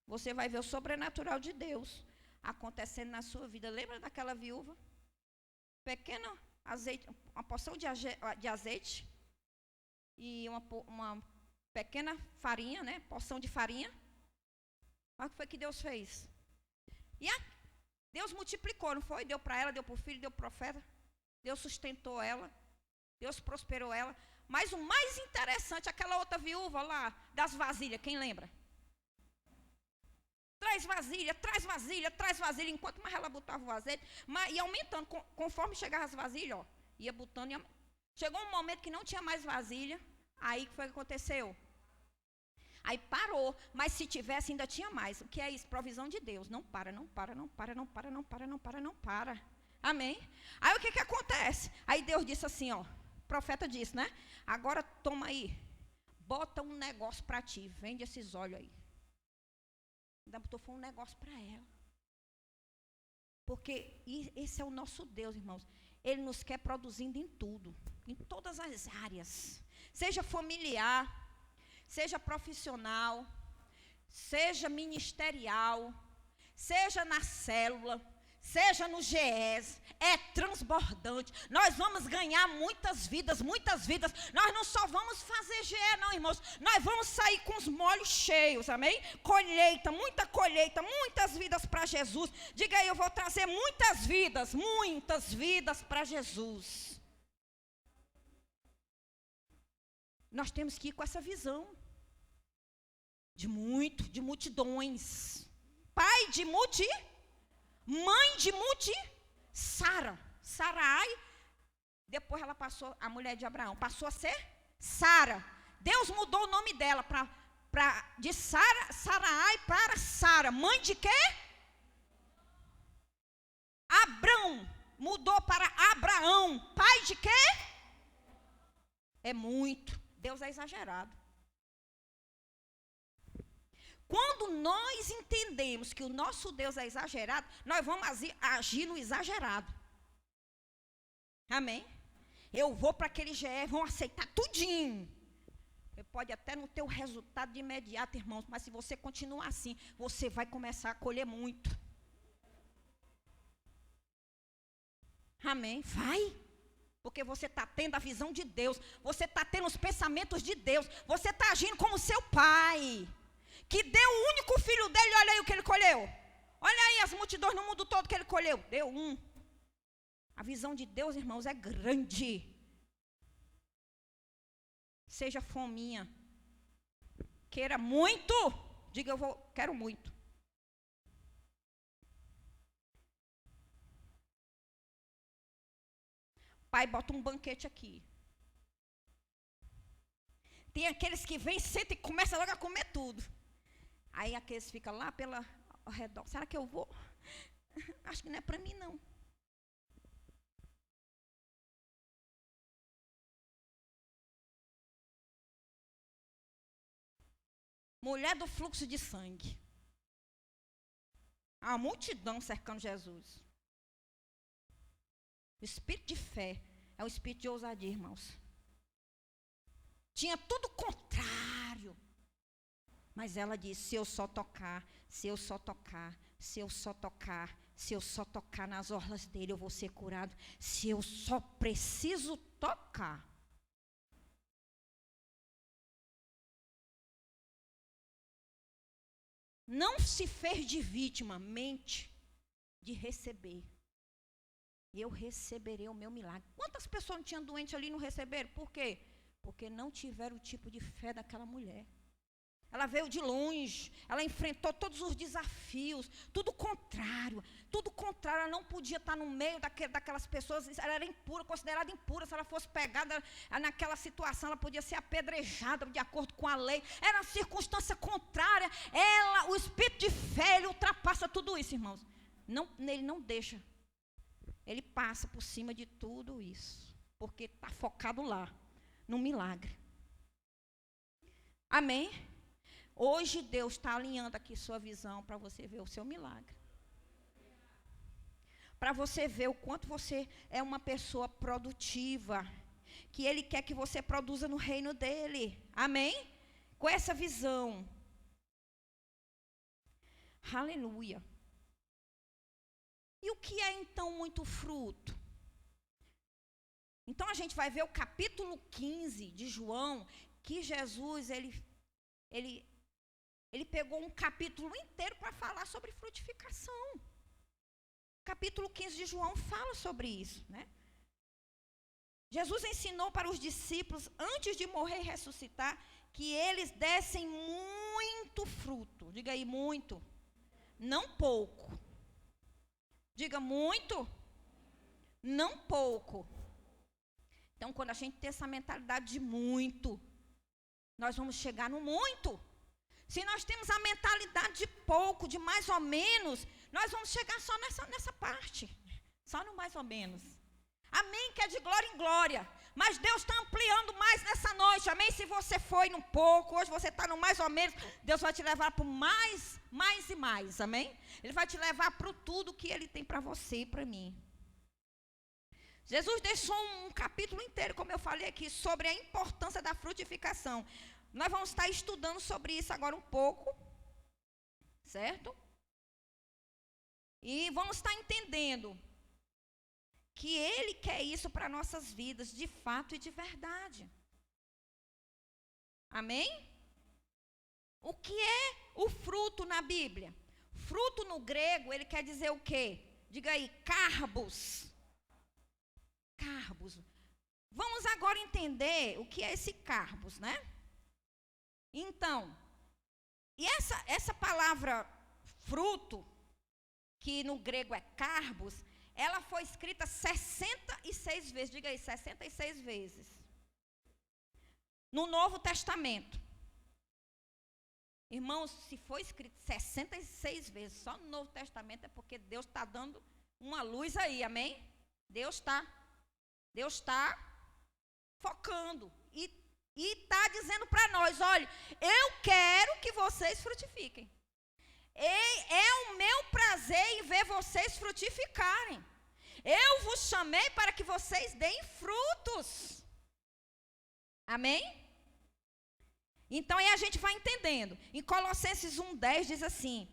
Você vai ver o sobrenatural de Deus acontecendo na sua vida. Lembra daquela viúva? Pequeno azeite, uma porção de azeite e uma pequena farinha, né? Porção de farinha. Olha o que foi que Deus fez. E Deus multiplicou, não foi? Deu para ela, deu para o filho, deu para o profeta. Deus sustentou ela. Deus prosperou ela. Mas o mais interessante, aquela outra viúva lá, das vasilhas, quem lembra? Traz vasilha, enquanto mais ela botava o azeite, ia aumentando, conforme chegava as vasilhas, ó, ia botando, chegou um momento que não tinha mais vasilha, aí o que foi que aconteceu? Aí parou, mas se tivesse ainda tinha mais. O que é isso? Provisão de Deus, não para. Amém? Aí o que acontece? Aí Deus disse assim, ó, o profeta disse, né? Agora toma aí, bota um negócio para ti, vende esses óleos aí. Ainda botou um negócio para ela. Porque esse é o nosso Deus, irmãos. Ele nos quer produzindo em tudo, em todas as áreas. Seja familiar, seja profissional, seja ministerial, seja na célula, seja no GES, é transbordante. Nós vamos ganhar muitas vidas. Nós não só vamos fazer GE, não, irmãos. Nós vamos sair com os molhos cheios, amém? Colheita, muitas vidas para Jesus. Diga aí, eu vou trazer muitas vidas para Jesus. Nós temos que ir com essa visão de multidões. Pai de mãe de Sarai, depois ela passou, a mulher de Abraão, passou a ser Sara. Deus mudou o nome dela de Sarai para Sara. Mãe de quê? Abrão. Mudou para Abraão. Pai de quê? É muito. Deus é exagerado. Quando nós entendemos que o nosso Deus é exagerado, nós vamos agir no exagerado. Amém? Eu vou para aquele GE, vão aceitar tudinho. Pode até não ter o resultado de imediato, irmãos, mas se você continuar assim, você vai começar a colher muito. Amém? Vai. Porque você está tendo a visão de Deus, você está tendo os pensamentos de Deus, você está agindo como seu pai. que deu o único filho dele, olha aí o que ele colheu. Olha aí as multidões no mundo todo que ele colheu. Deu um. A visão de Deus, irmãos, é grande. Seja fominha. Queira muito. Diga, quero muito. Pai, bota um banquete aqui. Tem aqueles que vêm, sentam e começam logo a comer tudo. Aí aqueles ficam lá ao redor. Será que eu vou? Acho que não é para mim, não. Mulher do fluxo de sangue. A multidão cercando Jesus. O espírito de fé é o espírito de ousadia, irmãos. Tinha tudo contrário. Mas ela disse, se eu só tocar, se eu só tocar, se eu só tocar, se eu só tocar nas orlas dele, eu vou ser curado. Se eu só preciso tocar. Não se fez de vítima, mente de receber. Eu receberei o meu milagre. Quantas pessoas não tinham doente ali e não receberam? Por quê? Porque não tiveram o tipo de fé daquela mulher. Ela veio de longe, ela enfrentou todos os desafios, tudo contrário, ela não podia estar no meio daquelas pessoas, ela era impura, considerada impura, se ela fosse pegada naquela situação, ela podia ser apedrejada de acordo com a lei, era uma circunstância contrária, o espírito de fé, ele ultrapassa tudo isso, irmãos, ele não deixa, ele passa por cima de tudo isso, porque está focado lá, no milagre, amém? Hoje Deus está alinhando aqui sua visão para você ver o seu milagre. Para você ver o quanto você é uma pessoa produtiva. Que Ele quer que você produza no reino dEle. Amém? Com essa visão. Aleluia. E o que é então muito fruto? Então a gente vai ver o capítulo 15 de João, que Jesus, ele pegou um capítulo inteiro para falar sobre frutificação. O capítulo 15 de João fala sobre isso, né? Jesus ensinou para os discípulos, antes de morrer e ressuscitar, que eles dessem muito fruto. Diga aí, muito. Não pouco. Diga muito. Não pouco. Então, quando a gente tem essa mentalidade de muito, nós vamos chegar no muito. Se nós temos a mentalidade de pouco, de mais ou menos, nós vamos chegar só nessa parte. Só no mais ou menos. Amém? Que é de glória em glória. Mas Deus está ampliando mais nessa noite. Amém? Se você foi no pouco, hoje você está no mais ou menos, Deus vai te levar para o mais e mais. Amém? Ele vai te levar para tudo que Ele tem para você e para mim. Jesus deixou um capítulo inteiro, como eu falei aqui, sobre a importância da frutificação. Nós vamos estar estudando sobre isso agora um pouco, certo? E vamos estar entendendo que Ele quer isso para nossas vidas, de fato e de verdade. Amém? O que é o fruto na Bíblia? Fruto no grego, ele quer dizer o quê? Diga aí, carbos. Carbos. Vamos agora entender o que é esse carbos, né? Então, e essa palavra fruto, que no grego é carbos, ela foi escrita 66 vezes, diga aí, 66 vezes. No Novo Testamento. Irmãos, se foi escrito 66 vezes só no Novo Testamento, é porque Deus está dando uma luz aí, amém? Deus está focando e está dizendo para nós, olha, eu quero que vocês frutifiquem. É o meu prazer em ver vocês frutificarem. Eu vos chamei para que vocês deem frutos. Amém? Então aí a gente vai entendendo. Em Colossenses 1:10 diz assim: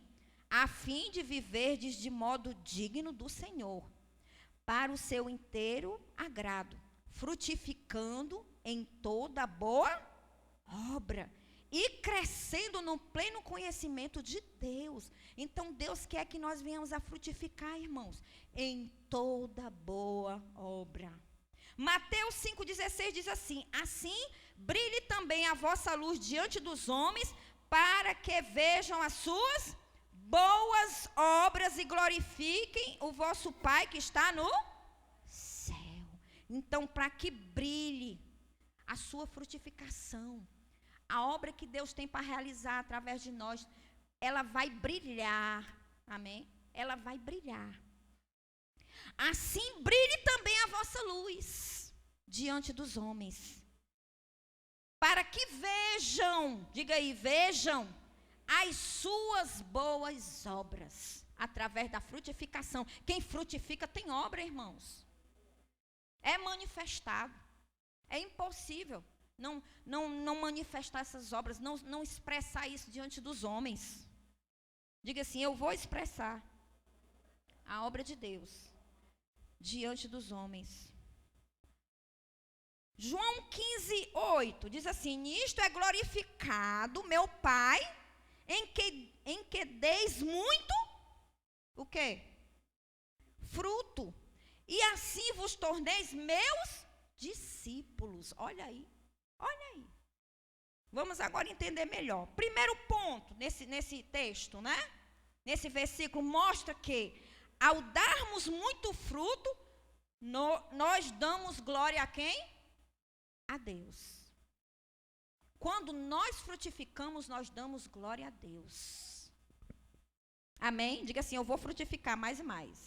a fim de viverdes de modo digno do Senhor, para o seu inteiro agrado, frutificando em toda boa obra e crescendo no pleno conhecimento de Deus. Então, Deus quer que nós venhamos a frutificar, irmãos, em toda boa obra. Mateus 5,16 diz assim: assim, brilhe também a vossa luz diante dos homens, para que vejam as suas boas obras e glorifiquem o vosso Pai que está no céu. Então, para que brilhe a sua frutificação, a obra que Deus tem para realizar através de nós, ela vai brilhar, amém? Ela vai brilhar. Assim brilhe também a vossa luz diante dos homens, para que vejam, diga aí, vejam as suas boas obras, através da frutificação. Quem frutifica tem obra, irmãos. É manifestado. É impossível não manifestar essas obras, não expressar isso diante dos homens. Diga assim: eu vou expressar a obra de Deus diante dos homens. João 15:8 diz assim: nisto é glorificado meu Pai, em que deis muito, o quê? Fruto, e assim vos torneis meus discípulos. Olha aí, olha aí. Vamos agora entender melhor. Primeiro ponto nesse texto, né? Nesse versículo mostra que ao darmos muito fruto, nós damos glória a quem? A Deus. Quando nós frutificamos, nós damos glória a Deus. Amém? Diga assim: eu vou frutificar mais e mais.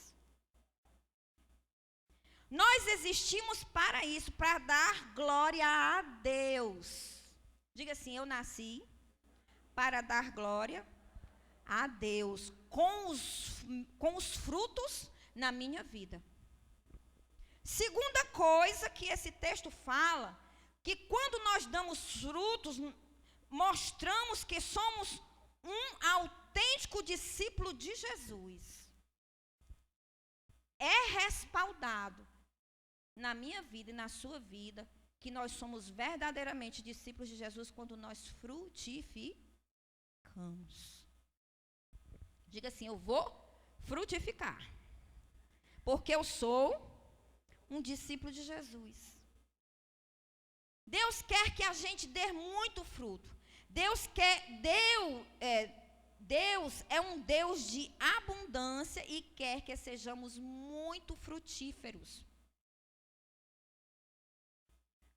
Nós existimos para isso, para dar glória a Deus. Diga assim: eu nasci para dar glória a Deus com os frutos na minha vida. Segunda coisa que esse texto fala, que quando nós damos frutos, mostramos que somos um autêntico discípulo de Jesus. É respaldado na minha vida e na sua vida que nós somos verdadeiramente discípulos de Jesus quando nós frutificamos. Diga assim: eu vou frutificar, porque eu sou um discípulo de Jesus. Deus quer que a gente dê muito fruto. Deus é um Deus de abundância e quer que sejamos muito frutíferos.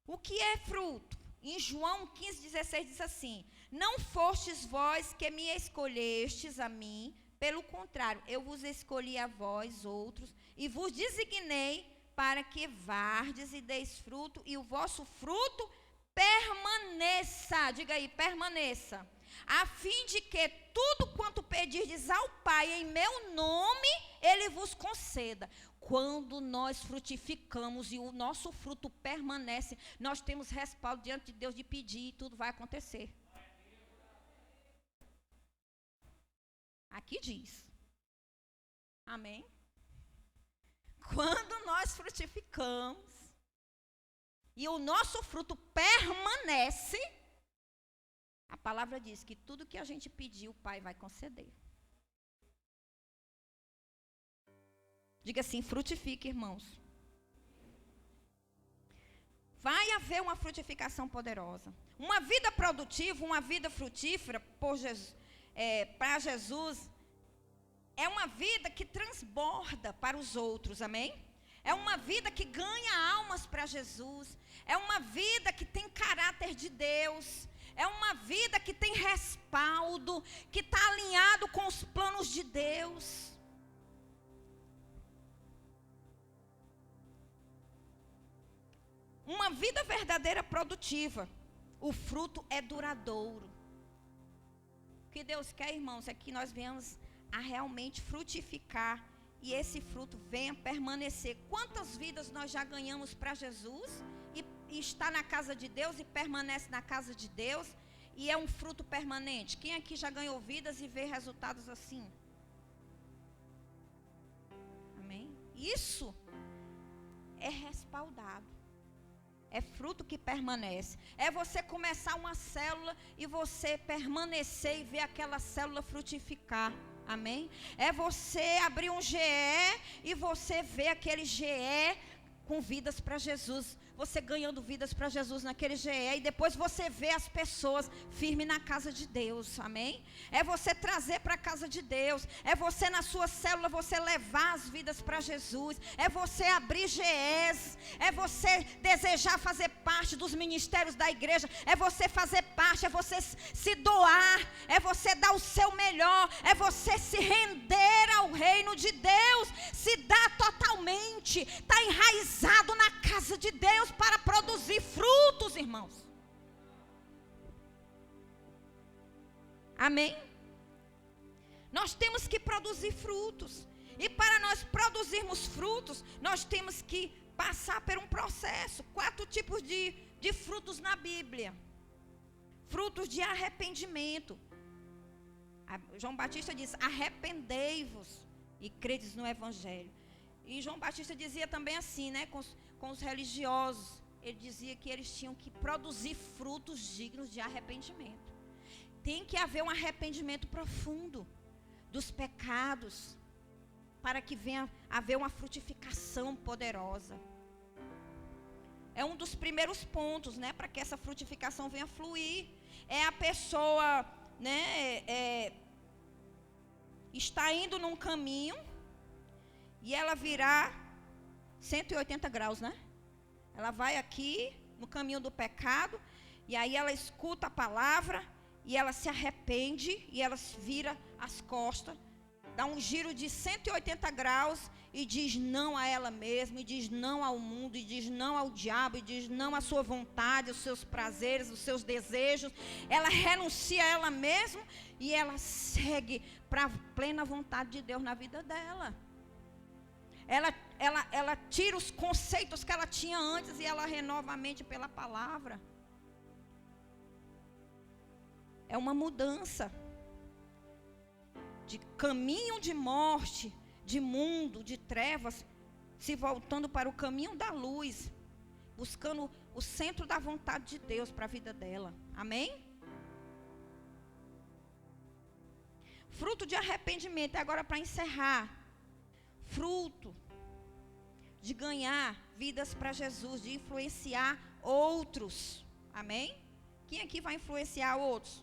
O que é fruto? Em João 15,16 diz assim: não fostes vós que me escolhestes a mim, pelo contrário, eu vos escolhi a vós outros e vos designei para que vardes e deis fruto, e o vosso fruto permaneça. Diga aí, permaneça. A fim de que tudo quanto pedirdes ao Pai em meu nome, Ele vos conceda. Quando nós frutificamos e o nosso fruto permanece, nós temos respaldo diante de Deus de pedir e tudo vai acontecer. Aqui diz. Amém? Quando nós frutificamos e o nosso fruto permanece, a palavra diz que tudo que a gente pedir, o Pai vai conceder. Diga assim: frutifique, irmãos. Vai haver uma frutificação poderosa. Uma vida produtiva, uma vida frutífera para Jesus, é uma vida que transborda para os outros, amém? É uma vida que ganha almas para Jesus. É uma vida que tem caráter de Deus. É uma vida que tem respaldo, que está alinhado com os planos de Deus. Uma vida verdadeira produtiva, o fruto é duradouro. O que Deus quer, irmãos, é que nós venhamos a realmente frutificar e esse fruto venha permanecer. Quantas vidas nós já ganhamos para Jesus e está na casa de Deus e permanece na casa de Deus e é um fruto permanente? Quem aqui já ganhou vidas e vê resultados assim? Amém? Isso é respaldado. É fruto que permanece. É você começar uma célula e você permanecer e ver aquela célula frutificar. Amém? É você abrir um GE e você ver aquele GE com vidas para Jesus. Você ganhando vidas para Jesus naquele GE. E depois você vê as pessoas firmes na casa de Deus. Amém? É você trazer para a casa de Deus. É você na sua célula, você levar as vidas para Jesus. É você abrir GEs. É você desejar fazer parte dos ministérios da igreja. É você fazer parte. É você se doar. É você dar o seu melhor. É você se render ao reino de Deus. Se dar totalmente. Está enraizado na casa de Deus para produzir frutos, irmãos. Amém? Nós temos que produzir frutos. E para nós produzirmos frutos, nós temos que passar por um processo. 4 tipos de frutos na Bíblia. Frutos de arrependimento. João Batista diz: arrependei-vos e credes no Evangelho. E João Batista dizia também assim, né, com os religiosos. Ele dizia que eles tinham que produzir frutos dignos de arrependimento. Tem que haver um arrependimento profundo dos pecados, para que venha haver uma frutificação poderosa. É um dos primeiros pontos, né, para que essa frutificação venha fluir. É a pessoa, né, está indo num caminho e ela virar 180 graus, né? Ela vai aqui no caminho do pecado e aí ela escuta a palavra e ela se arrepende e ela vira as costas, dá um giro de 180 graus e diz não a ela mesma, e diz não ao mundo, e diz não ao diabo, e diz não à sua vontade, aos seus prazeres, os seus desejos. Ela renuncia a ela mesma e ela segue para a plena vontade de Deus na vida dela. Ela tira os conceitos que ela tinha antes e ela renova a mente pela palavra. É uma mudança de caminho de morte, de mundo, de trevas, se voltando para o caminho da luz, buscando o centro da vontade de Deus para a vida dela. Amém? Fruto de arrependimento. Agora, para encerrar, fruto de ganhar vidas para Jesus, de influenciar outros. Amém? Quem aqui vai influenciar outros?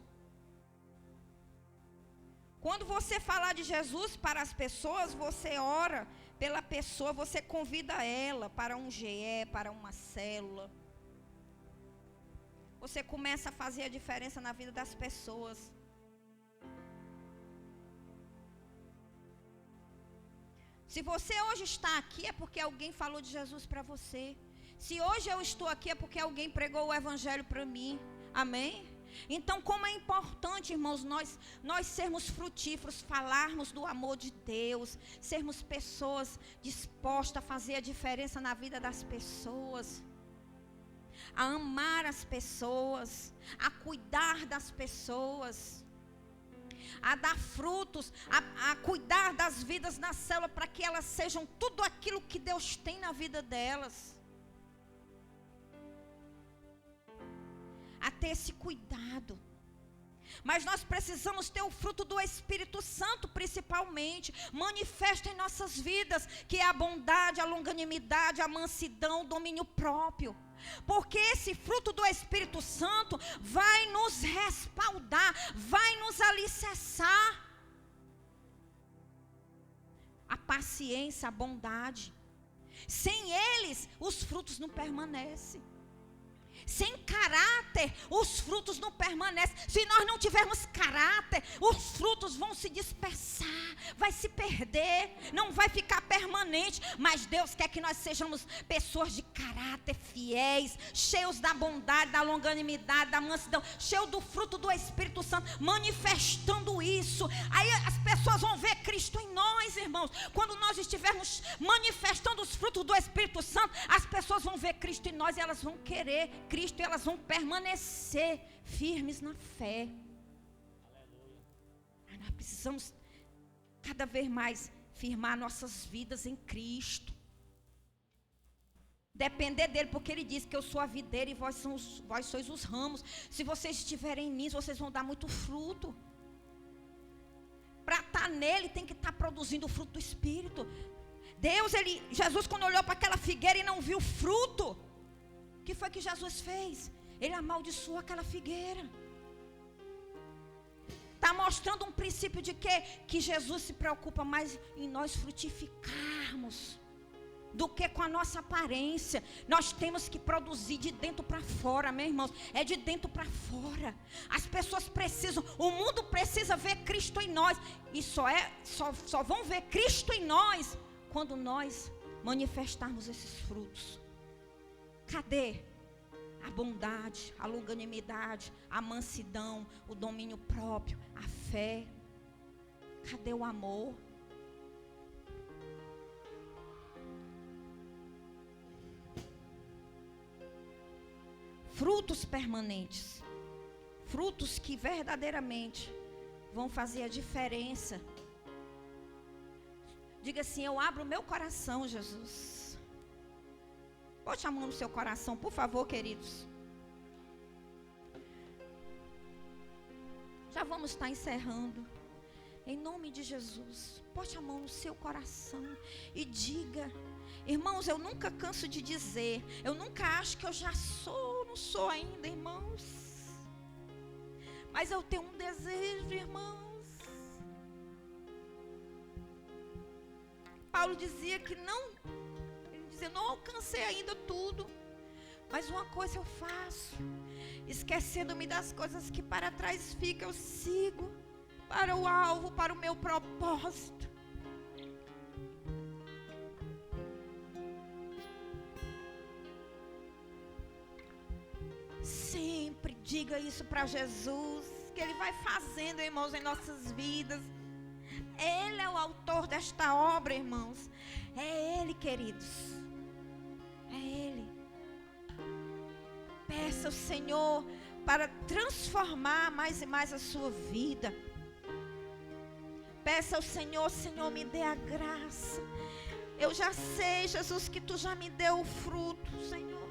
Quando você falar de Jesus para as pessoas, você ora pela pessoa, você convida ela para um GE, para uma célula. Você começa a fazer a diferença na vida das pessoas. Se você hoje está aqui, é porque alguém falou de Jesus para você. Se hoje eu estou aqui, é porque alguém pregou o Evangelho para mim. Amém? Então, como é importante, irmãos, nós sermos frutíferos, falarmos do amor de Deus, sermos pessoas dispostas a fazer a diferença na vida das pessoas, a amar as pessoas, a cuidar das pessoas, a dar frutos, a cuidar das vidas na célula, para que elas sejam tudo aquilo que Deus tem na vida delas. A ter esse cuidado. Mas nós precisamos ter o fruto do Espírito Santo, principalmente, manifesta em nossas vidas, que é a bondade, a longanimidade, a mansidão, o domínio próprio. Porque esse fruto do Espírito Santo vai nos respaldar, vai nos alicerçar. A paciência, a bondade. Sem eles, os frutos não permanecem. Sem caráter, os frutos não permanecem. Se nós não tivermos caráter, os frutos vão se dispersar, vai se perder, não vai ficar permanente. Mas Deus quer que nós sejamos pessoas de caráter, fiéis, cheios da bondade, da longanimidade, da mansidão, cheios do fruto do Espírito Santo, manifestando isso. Aí as pessoas vão ver Cristo em nós, irmãos. Quando nós estivermos manifestando os frutos do Espírito Santo, as pessoas vão ver Cristo em nós e elas vão querer Cristo, e elas vão permanecer firmes na fé. Aleluia. Nós precisamos cada vez mais firmar nossas vidas em Cristo. Depender dele, porque ele diz que eu sou a videira e vós sois os ramos. Se vocês estiverem em mim, vocês vão dar muito fruto. Para estar nele, tem que estar produzindo o fruto do Espírito. Jesus, quando olhou para aquela figueira e não viu fruto, o que foi que Jesus fez? Ele amaldiçoou aquela figueira. Está mostrando um princípio de quê? Que Jesus se preocupa mais em nós frutificarmos do que com a nossa aparência. Nós temos que produzir de dentro para fora, meus irmãos. É de dentro para fora. As pessoas precisam, o mundo precisa ver Cristo em nós. E só vão ver Cristo em nós quando nós manifestarmos esses frutos. Cadê? A bondade, a longanimidade, a mansidão, o domínio próprio, a fé. Cadê o amor? Frutos permanentes. Frutos que verdadeiramente vão fazer a diferença. Diga assim: eu abro o meu coração, Jesus. Bote a mão no seu coração, por favor, queridos. Já vamos estar encerrando. Em nome de Jesus, bote a mão no seu coração e diga: irmãos, eu nunca canso de dizer, eu nunca acho que eu já sou, não sou ainda, irmãos. Mas eu tenho um desejo, irmãos. Paulo dizia que eu não alcancei ainda tudo, mas uma coisa eu faço, esquecendo-me das coisas que para trás ficam, eu sigo para o alvo, para o meu propósito. Sempre diga isso para Jesus, que Ele vai fazendo, irmãos, em nossas vidas. Ele é o autor desta obra, irmãos. É Ele, queridos. É Ele. Peça ao Senhor para transformar mais e mais a sua vida. Peça ao Senhor: Senhor, me dê a graça. Eu já sei, Jesus, que Tu já me deu o fruto, Senhor.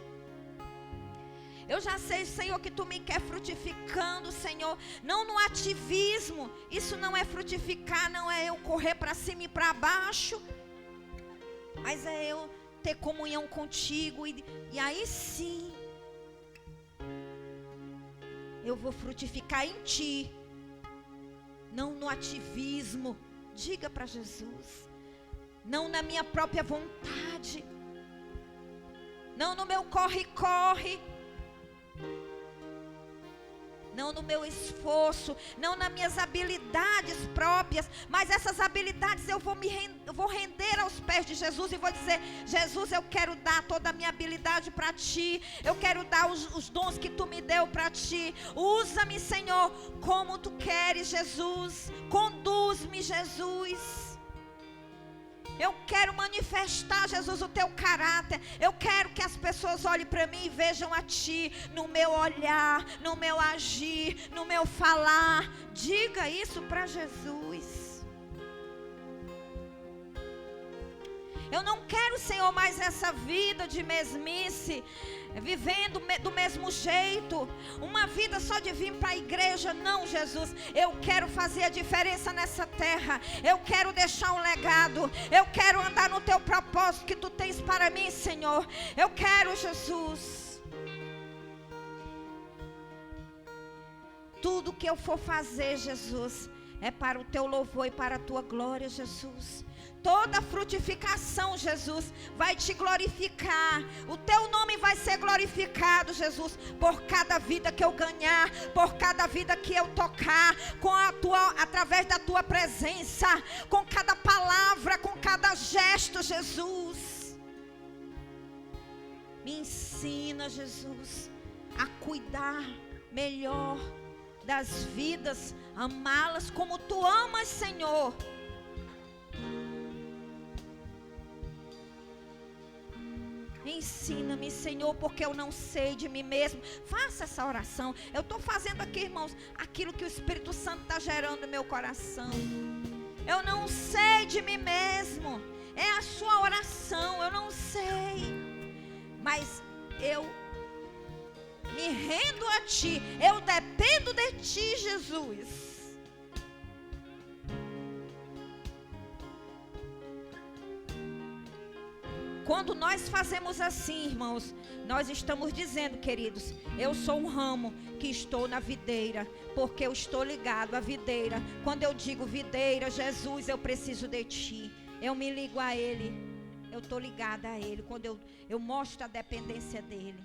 Eu já sei, Senhor, que Tu me quer frutificando, Senhor. Não no ativismo. Isso não é frutificar, não é eu correr para cima e para baixo. Mas é eu ter comunhão contigo. E aí sim, eu vou frutificar em Ti. Não no ativismo. Diga para Jesus. Não na minha própria vontade. Não no meu corre-corre. Não no meu esforço, não nas minhas habilidades próprias, mas essas habilidades eu vou render aos pés de Jesus e vou dizer: Jesus, eu quero dar toda a minha habilidade para Ti, eu quero dar os dons que Tu me deu para Ti. Usa-me, Senhor, como Tu queres, Jesus. Conduz-me, Jesus. Eu quero manifestar, Jesus, o Teu caráter. Eu quero que as pessoas olhem para mim e vejam a Ti no meu olhar, no meu agir, no meu falar. Diga isso para Jesus. Eu não quero, Senhor, mais essa vida de mesmice, vivendo do mesmo jeito, uma vida só de vir para a igreja. Não, Jesus, eu quero fazer a diferença nessa terra. Eu quero deixar um legado. Eu quero andar no Teu propósito que Tu tens para mim, Senhor. Eu quero, Jesus. Tudo que eu for fazer, Jesus, é para o Teu louvor e para a Tua glória, Jesus. Toda frutificação, Jesus, vai Te glorificar. O Teu nome vai ser glorificado, Jesus, por cada vida que eu ganhar, por cada vida que eu tocar, através da Tua presença, com cada palavra, com cada gesto, Jesus. Me ensina, Jesus, a cuidar melhor das vidas, amá-las como Tu amas, Senhor. Ensina-me, Senhor, porque eu não sei de mim mesmo. Faça essa oração. Eu estou fazendo aqui, irmãos, aquilo que o Espírito Santo está gerando no meu coração. Eu não sei de mim mesmo. É a sua oração. Eu não sei. mas eu me rendo a Ti, eu dependo de Ti, Jesus. Quando nós fazemos assim, irmãos, nós estamos dizendo, queridos, eu sou um ramo que estou na videira, porque eu estou ligado à videira. Quando eu digo videira, Jesus, eu preciso de Ti, eu me ligo a Ele, eu estou ligada a Ele, quando eu mostro a dependência dEle.